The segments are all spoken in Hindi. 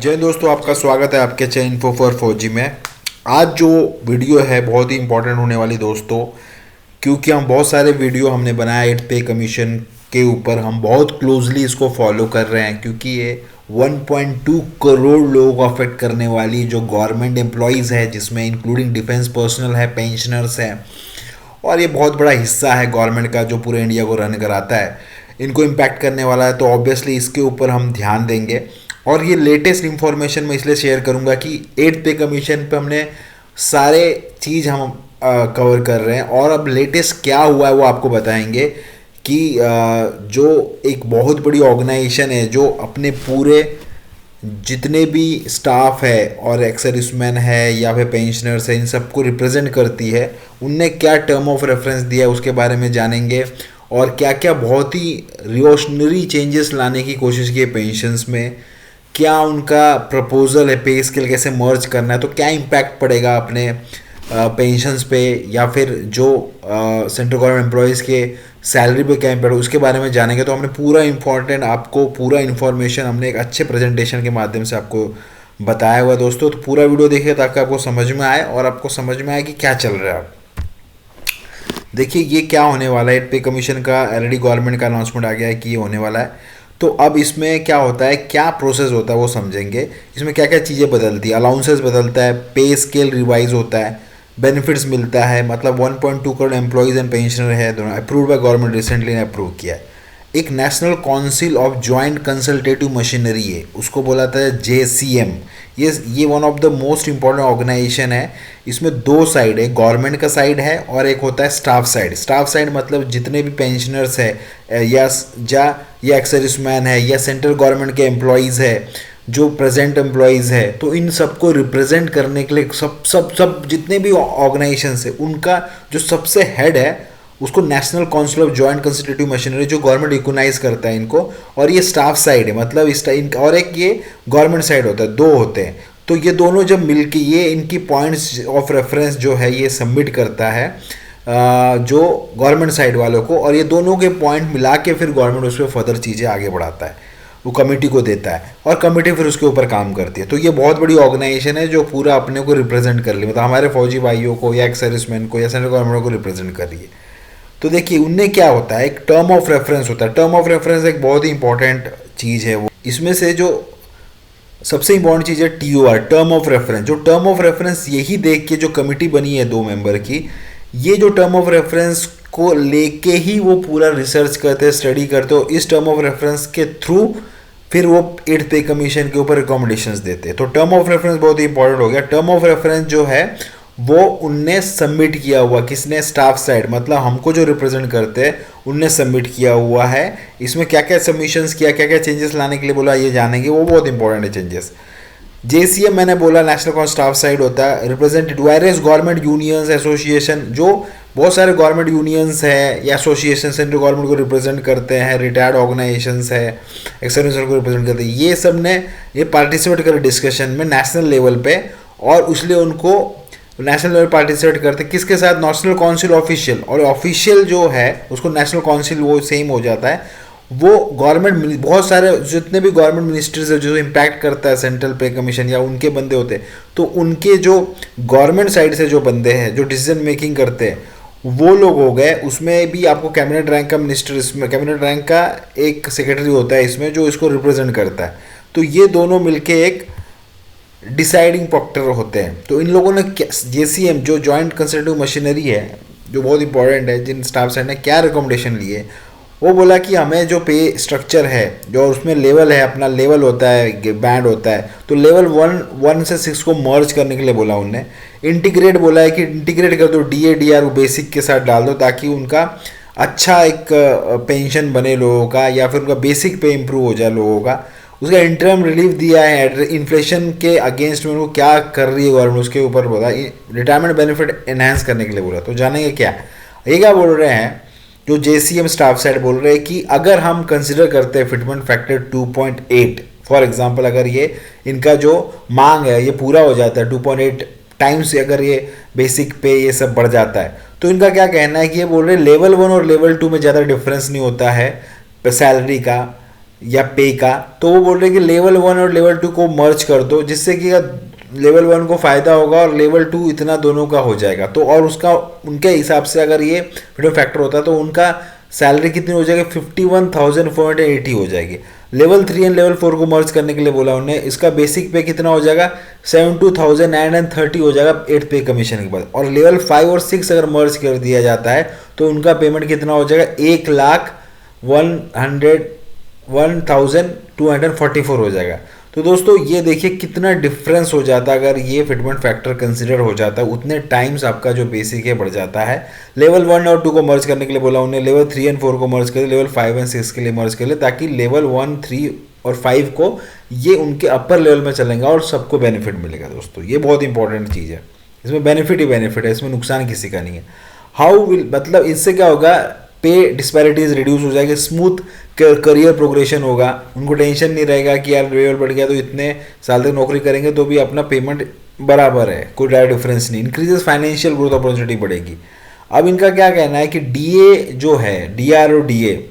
जय दोस्तों, आपका स्वागत है आपके चैनल इन्फो फॉर फौजी में। आज जो वीडियो है बहुत ही इंपॉर्टेंट होने वाली दोस्तों, क्योंकि हम बहुत सारे वीडियो हमने बनाया 8 पे कमीशन के ऊपर। हम बहुत क्लोजली इसको फॉलो कर रहे हैं क्योंकि ये 1.2 करोड़ लोगों को अफेक्ट करने वाली जो गवर्नमेंट एम्प्लॉयज़ है, जिसमें इंक्लूडिंग डिफेंस पर्सनल है, पेंशनर्स हैं, और ये बहुत बड़ा हिस्सा है गवर्नमेंट का जो पूरे इंडिया को रन कराता है। इनको इम्पैक्ट करने वाला है, तो ऑब्वियसली इसके ऊपर हम ध्यान देंगे। और ये लेटेस्ट इन्फॉर्मेशन मैं इसलिए शेयर करूंगा कि 8 पे कमीशन पे हमने सारे चीज़ हम कवर कर रहे हैं, और अब लेटेस्ट क्या हुआ है वो आपको बताएंगे कि जो एक बहुत बड़ी ऑर्गेनाइजेशन है जो अपने पूरे जितने भी स्टाफ है और एक्स सर्विसमैन है या फिर पेंशनर्स है, इन सबको रिप्रेजेंट करती है, उनने क्या टर्म ऑफ रेफरेंस दिया है उसके बारे में जानेंगे। और क्या क्या बहुत ही रिवॉल्यूशनरी चेंजेस लाने की कोशिश की है पेंशन्स में, क्या उनका प्रपोजल है, पे स्केल कैसे मर्ज करना है, तो क्या इम्पैक्ट पड़ेगा अपने पेंशन्स पे, या फिर जो सेंट्रल गवर्नमेंट एम्प्लॉयज़ के सैलरी पे क्या इम्पैक्ट, उसके बारे में जानेंगे। तो हमने पूरा इम्पोर्टेंट आपको पूरा इन्फॉर्मेशन हमने एक अच्छे प्रेजेंटेशन के माध्यम से आपको बताया हुआ दोस्तों। तो पूरा वीडियो देखिए ताकि आपको समझ में आए और आपको समझ में आए कि क्या चल रहा है। देखिए ये क्या होने वाला है, पे कमीशन का ऑलरेडी गवर्नमेंट का अनाउंसमेंट आ गया है कि ये होने वाला है। तो अब इसमें क्या होता है, क्या प्रोसेस होता है वो समझेंगे। इसमें क्या क्या चीज़ें बदलती है, अलाउंसेस बदलता है, पे स्केल रिवाइज होता है, बेनिफिट्स मिलता है, मतलब 1.2 करोड़ एम्प्लॉयज़ एंड पेंशनर है दोनों, अप्रूव बाय गवर्नमेंट, रिसेंटली ने अप्रूव किया है। एक national council of joint consultative machinery है, उसको बोला था JCM। ये one of the most important organisation है। इसमें दो साइड है, गवर्नमेंट का साइड है और एक होता है स्टाफ साइड। स्टाफ साइड मतलब जितने भी पेंशनर्स है या एक्स सर्विसमैन है या सेंट्रल गवर्नमेंट के एम्प्लॉयज़ है, जो प्रेजेंट एम्प्लॉयज़ है, तो इन सबको रिप्रेजेंट करने के लिए सब सब सब जितने भी ऑर्गेनाइजेशंस है, उनका जो सबसे हेड है उसको national council of joint consultative machinery, जो गवर्नमेंट रिकोगनाइज करता है इनको। और ये स्टाफ साइड है, मतलब और एक ये गवर्नमेंट साइड होता है, दो होते हैं। तो ये दोनों जब मिलके ये इनकी पॉइंट्स ऑफ रेफरेंस जो है ये सबमिट करता है जो गवर्नमेंट साइड वालों को, और ये दोनों के पॉइंट मिला के फिर गवर्नमेंट उस पर फर्दर चीज़ें आगे बढ़ाता है, वो कमेटी को देता है और कमेटी फिर उसके ऊपर काम करती है। तो ये बहुत बड़ी ऑर्गेनाइजेशन है जो पूरा अपने को रिप्रेजेंट कर रही है, मतलब हमारे फौजी भाइयों को या एक्स सर्विसमैन को या सेंट्रल गवर्नमेंट को रिप्रेजेंट कर रही है। तो देखिए उनने क्या होता है, एक टर्म ऑफ रेफरेंस होता है। टर्म ऑफ रेफरेंस एक बहुत ही इंपॉर्टेंट चीज़ है। वो इसमें से जो सबसे इंपॉर्टेंट चीज़ है TOR, टर्म ऑफ रेफरेंस। जो टर्म ऑफ रेफरेंस यही देख के जो कमेटी बनी है 2 मेंबर की, ये जो टर्म ऑफ रेफरेंस को लेके ही वो पूरा रिसर्च करते हैं, स्टडी करते हो। इस टर्म ऑफ रेफरेंस के थ्रू फिर वो 8 पे कमीशन के ऊपर रिकमेंडेशंस देते हैं। तो टर्म ऑफ रेफरेंस बहुत ही इंपॉर्टेंट हो गया। टर्म ऑफ रेफरेंस जो है वो उनने सबमिट किया हुआ, किसने, स्टाफ साइड, मतलब हमको जो रिप्रेजेंट करते हैं उनने सबमिट किया हुआ है। इसमें क्या क्या सबमिशंस किया, क्या क्या चेंजेस लाने के लिए बोला, ये जानेंगे, वो बहुत इंपॉर्टेंट है चेंजेस। JCM मैंने बोला नेशनल काउंसिल स्टाफ साइड होता है, represented various government unions association, जो बहुत सारे गवर्नमेंट यूनियंस है या एसोसिएशन सेंट्रल गवर्नमेंट को रिप्रेजेंट करते हैं, रिटायर्ड ऑर्गेनाइजेशंस है, एक्स सर्विसमैन को रिप्रेजेंट करते हैं, ये सब ने ये पार्टिसिपेट करे डिस्कशन में नेशनल लेवल पे, और इसलिए उनको नेशनल लेवल पार्टिसिपेट करते हैं। किसके साथ, नेशनल काउंसिल ऑफिशियल, और ऑफिशियल जो है उसको नेशनल काउंसिल वो सेम हो जाता है। वो गवर्नमेंट, बहुत सारे जितने भी गवर्नमेंट मिनिस्ट्रीज है जो इम्पैक्ट करता है सेंट्रल पे कमीशन या उनके बंदे होते हैं, तो उनके जो गवर्नमेंट साइड से जो बंदे हैं जो डिसीजन मेकिंग करते हैं वो लोग हो गए। उसमें भी आपको कैबिनेट रैंक का मिनिस्टर, इसमें कैबिनेट रैंक का एक सेक्रेटरी होता है इसमें, जो इसको रिप्रेजेंट करता है। तो ये दोनों मिलके एक डिसाइडिंग फैक्टर होते हैं। तो इन लोगों ने JCM जो जॉइंट कंसल्टेटिव मशीनरी है, जो बहुत इंपॉर्टेंट है, जिन स्टाफ साइड ने क्या रिकमेंडेशन लिए, वो बोला कि हमें जो पे स्ट्रक्चर है, जो उसमें लेवल है, अपना लेवल होता है, बैंड होता है, तो लेवल 1 से 6 को मर्ज करने के लिए बोला उनने। इंटीग्रेट बोला है कि इंटीग्रेट कर दो, DA/DR बेसिक के साथ डाल दो, ताकि उनका अच्छा एक पेंशन बने लोगों का, या फिर उनका बेसिक पे इम्प्रूव हो जाए लोगों का। उसका इंटरम रिलीफ दिया है, इन्फ्लेशन के अगेंस्ट में उनको क्या कर रही है गवर्नमेंट, उसके ऊपर बोला। रिटायरमेंट बेनिफिट एनहांस करने के लिए बोला। तो जानेंगे क्या ये क्या बोल रहे हैं, जो JCM स्टाफ साइड बोल रहे हैं कि अगर हम कंसिडर करते हैं फिटमेंट फैक्टर 2.8, फॉर एग्जांपल, अगर ये इनका जो मांग है ये पूरा हो जाता है 2.8 टाइम्स, अगर ये बेसिक पे ये सब बढ़ जाता है, तो इनका क्या कहना है कि ये बोल रहे हैं लेवल 1 और लेवल 2 में ज़्यादा डिफरेंस नहीं होता है सैलरी का, या पे का, तो वो बोल रहे हैं कि लेवल 1 और लेवल 2 को मर्ज कर दो, जिससे कि लेवल 1 को फ़ायदा होगा और लेवल 2 इतना दोनों का हो जाएगा। तो और उसका उनके हिसाब से अगर ये फ्रीडम फैक्टर होता है तो उनका सैलरी कितनी हो जाएगी, 51,480 हो जाएगी। लेवल 3 एंड लेवल 4 को मर्ज करने के लिए बोला उन्होंने, इसका बेसिक पे कितना हो जाएगा, 72,930 हो जाएगा 8th पे कमीशन के बाद। और लेवल 5 और 6 अगर मर्ज कर दिया जाता है तो उनका पेमेंट कितना हो जाएगा, 1,01,244 हो जाएगा। तो दोस्तों ये देखिए कितना डिफरेंस हो जाता है अगर ये फिटमेंट फैक्टर कंसीडर हो जाता है, उतने टाइम्स आपका जो बेसिक है बढ़ जाता है। लेवल 1 और 2 को मर्ज करने के लिए बोला उन्हें, लेवल 3 एंड 4 को मर्ज कर, लेवल 5 एंड 6 के लिए मर्ज कर ले, ताकि लेवल 1, 3 और 5 को ये उनके अपर लेवल में चलेंगे और सबको बेनिफिट मिलेगा। दोस्तों ये बहुत इंपॉर्टेंट चीज़ है, इसमें बेनिफिट ही बेनिफिट है, इसमें नुकसान किसी का नहीं है। हाउ विल, मतलब इससे क्या होगा, पे डिस्पैरिटीज रिड्यूस हो जाएगी, स्मूथ करियर प्रोग्रेशन होगा, उनको टेंशन नहीं रहेगा कि यार लेवल बढ़ गया तो इतने साल तक नौकरी करेंगे तो भी अपना पेमेंट बराबर है, कोई ज़्यादा डिफरेंस नहीं। इंक्रीजेस फाइनेंशियल ग्रोथ अपॉर्चुनिटी बढ़ेगी। अब इनका क्या कहना है कि डीए जो है, डीआर और डीए,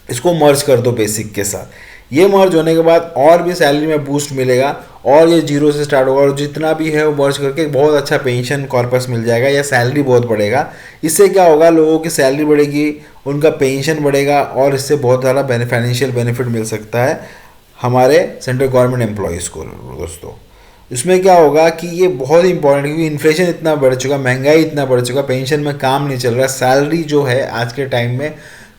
इसको मर्ज कर दो बेसिक के साथ। ये मर्ज होने के बाद और भी सैलरी में बूस्ट मिलेगा और ये जीरो से स्टार्ट होगा और जितना भी है वो मर्ज करके बहुत अच्छा पेंशन कॉर्पस मिल जाएगा या सैलरी बहुत बढ़ेगा। इससे क्या होगा, लोगों की सैलरी बढ़ेगी, उनका पेंशन बढ़ेगा और इससे बहुत ज़्यादा फाइनेंशियल बेनिफिट मिल सकता है हमारे सेंट्रल गवर्नमेंट एम्प्लॉयज़ को। दोस्तों इसमें क्या होगा कि ये बहुत इंपॉर्टेंट, क्योंकि इन्फ्लेशन इतना बढ़ चुका, महंगाई इतना बढ़ चुका, पेंशन में काम नहीं चल रहा, सैलरी जो है आज के टाइम में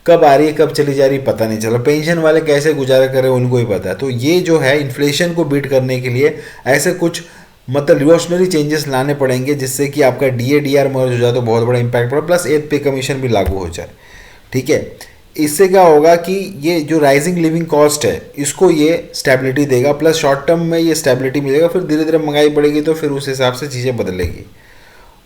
कब आ रही है कब चली जा रही है पता नहीं चल रहा, पेंशन वाले कैसे गुजारा करें उनको ही पता है। तो ये जो है इन्फ्लेशन को बीट करने के लिए ऐसे कुछ मतलब रिवोल्यूशनरी चेंजेस लाने पड़ेंगे, जिससे कि आपका डीए डीआर मर्ज हो जाए तो बहुत बड़ा इंपैक्ट पड़ा, प्लस 8th पे कमीशन भी लागू हो जाए। ठीक है, इससे क्या होगा कि ये जो राइजिंग लिविंग कॉस्ट है इसको ये स्टेबिलिटी देगा, प्लस शॉर्ट टर्म में ये स्टेबिलिटी मिलेगा, फिर धीरे धीरे महंगाई बढ़ेगी तो फिर उस हिसाब से चीज़ें बदलेगी।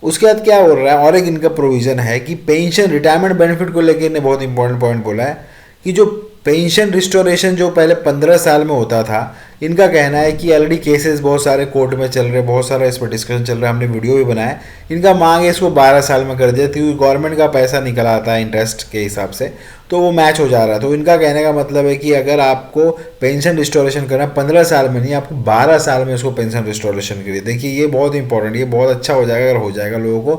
उसके बाद क्या हो रहा है, और एक इनका प्रोविज़न है कि पेंशन रिटायरमेंट बेनिफिट को लेकर इन्हें बहुत इंपॉर्टेंट पॉइंट बोला है कि जो पेंशन रिस्टोरेशन जो पहले 15 साल में होता था, इनका कहना है कि ऑलरेडी केसेस बहुत सारे कोर्ट में चल रहे, बहुत सारा इस पर डिस्कशन चल रहा है, हमने वीडियो भी बनाया। इनका मांग है इसको 12 साल में कर दिया, क्योंकि गवर्नमेंट का पैसा निकल आता है इंटरेस्ट के हिसाब से, तो वो मैच हो जा रहा है। तो इनका कहने का मतलब है कि अगर आपको पेंशन रिस्टोरेशन करना है 15 साल में नहीं, आपको 12 साल में इसको पेंशन रिस्टोरेशन करिए। देखिए ये बहुत इंपॉर्टेंट, ये बहुत अच्छा हो जाएगा अगर हो जाएगा, लोगों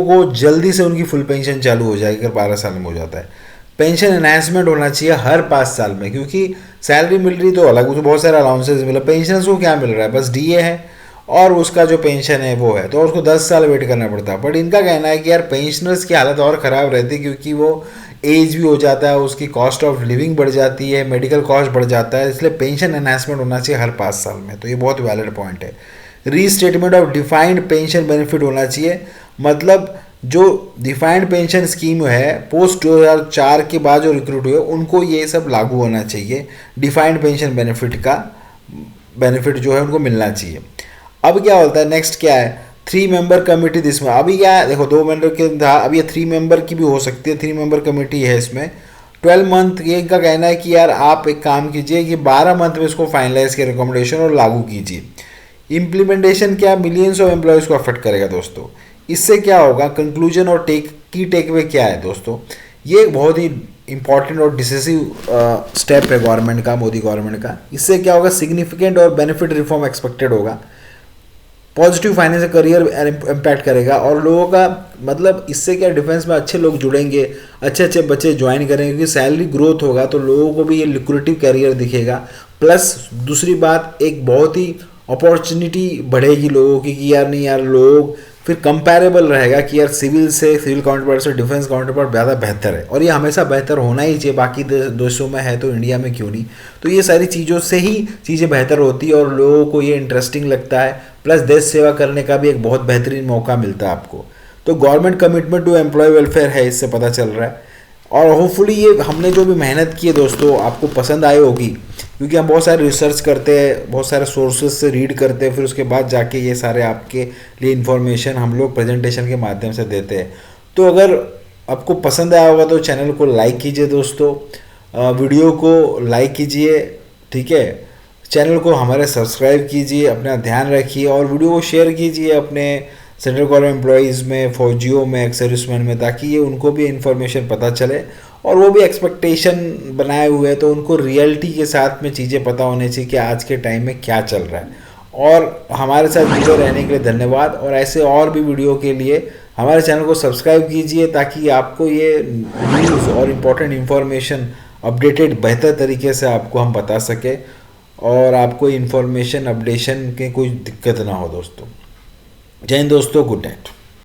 को जल्दी से उनकी फुल पेंशन चालू हो जाएगी अगर 12 साल में हो जाता है। पेंशन एनहांसमेंट होना चाहिए हर 5 साल में, क्योंकि सैलरी मिल रही तो अलग, तो बहुत सारे अलाउंसेस मिला, पेंशन को क्या मिल रहा है, बस डीए है और उसका जो पेंशन है वो है, तो उसको 10 साल वेट करना पड़ता है। बट इनका कहना है कि यार पेंशनर्स की हालत और ख़राब रहती है, क्योंकि वो एज भी हो जाता है, उसकी कॉस्ट ऑफ लिविंग बढ़ जाती है, मेडिकल कॉस्ट बढ़ जाता है, इसलिए पेंशन एनहांसमेंट होना चाहिए हर 5 साल में। तो ये बहुत वैलिड पॉइंट है। Restatement of defined pension benefit होना चाहिए, मतलब जो डिफाइंड पेंशन स्कीम है पोस्ट 2004 के बाद जो रिक्रूट हुए उनको ये सब लागू होना चाहिए, डिफाइंड पेंशन बेनिफिट का बेनिफिट जो है उनको मिलना चाहिए। अब क्या होता है, नेक्स्ट क्या है, 3 मेंबर कमेटी जिसमें अभी क्या है, देखो 2 मेंबर के था, अब ये 3 मेंबर की भी हो सकती है, 3 मेंबर कमेटी है इसमें। 12 मंथ ये इनका कहना है कि यार आप एक काम कीजिए कि 12 मंथ में इसको फाइनलाइज के रिकमेंडेशन और लागू कीजिए। इम्प्लीमेंटेशन क्या, मिलियंस ऑफ एम्प्लॉयज़ को अफेक्ट करेगा। दोस्तों इससे क्या होगा, कंक्लूजन और की टेकअवे क्या है दोस्तों, ये एक बहुत ही इंपॉर्टेंट और डिसिसिव स्टेप है गवर्नमेंट का, मोदी गवर्नमेंट का। इससे क्या होगा, सिग्निफिकेंट और बेनिफिट रिफॉर्म एक्सपेक्टेड होगा, पॉजिटिव फाइनेंशियल करियर इम्पैक्ट करेगा और लोगों का मतलब इससे क्या डिफेंस में अच्छे लोग जुड़ेंगे, अच्छे अच्छे बच्चे ज्वाइन करेंगे, क्योंकि सैलरी ग्रोथ होगा तो लोगों को भी ये लिक्विडिटी करियर दिखेगा। प्लस दूसरी बात, एक बहुत ही अपॉर्चुनिटी बढ़ेगी लोगों की कि यार नहीं यार, लोग फिर कंपैरेबल रहेगा कि यार सिविल काउंटर पार्ट से डिफेंस काउंटर पार्ट ज़्यादा बेहतर है, और ये हमेशा बेहतर होना ही चाहिए, बाकी देशों में है तो इंडिया में क्यों नहीं। तो ये सारी चीज़ों से ही चीज़ें बेहतर होती है और लोगों को ये इंटरेस्टिंग लगता है, प्लस देश सेवा करने का भी एक बहुत बेहतरीन मौका मिलता है आपको। तो government commitment to employ welfare है, इससे पता चल रहा है। और होपफुली ये हमने जो भी मेहनत की है दोस्तों आपको पसंद आई होगी, क्योंकि हम बहुत सारे रिसर्च करते हैं, बहुत सारे सोर्सेज से रीड करते हैं, फिर उसके बाद जाके ये सारे आपके लिए इन्फॉर्मेशन हम लोग प्रेजेंटेशन के माध्यम से देते हैं। तो अगर आपको पसंद आया होगा तो चैनल को लाइक कीजिए दोस्तों, वीडियो को लाइक कीजिए, ठीक है, चैनल को हमारे सब्सक्राइब कीजिए, अपना ध्यान रखिए और वीडियो को शेयर कीजिए अपने सेंट्रल गवर्नमेंट एम्प्लॉयज़ में, फौजियों में, एक्स सर्विसमैन में, ताकि ये उनको भी इन्फॉर्मेशन पता चले और वो भी एक्सपेक्टेशन बनाए हुए हैं, तो उनको रियलिटी के साथ में चीज़ें पता होनी चाहिए कि आज के टाइम में क्या चल रहा है। और हमारे साथ जुड़े रहने के लिए धन्यवाद, और ऐसे और भी वीडियो के लिए हमारे चैनल को सब्सक्राइब कीजिए ताकि आपको ये न्यूज़ और इम्पोर्टेंट इन्फॉर्मेशन अपडेटेड बेहतर तरीके से आपको हम बता सके, और आपको इन्फॉर्मेशन अपडेशन के कोई दिक्कत ना हो दोस्तों। जय हिंद दोस्तों, गुड नाइट।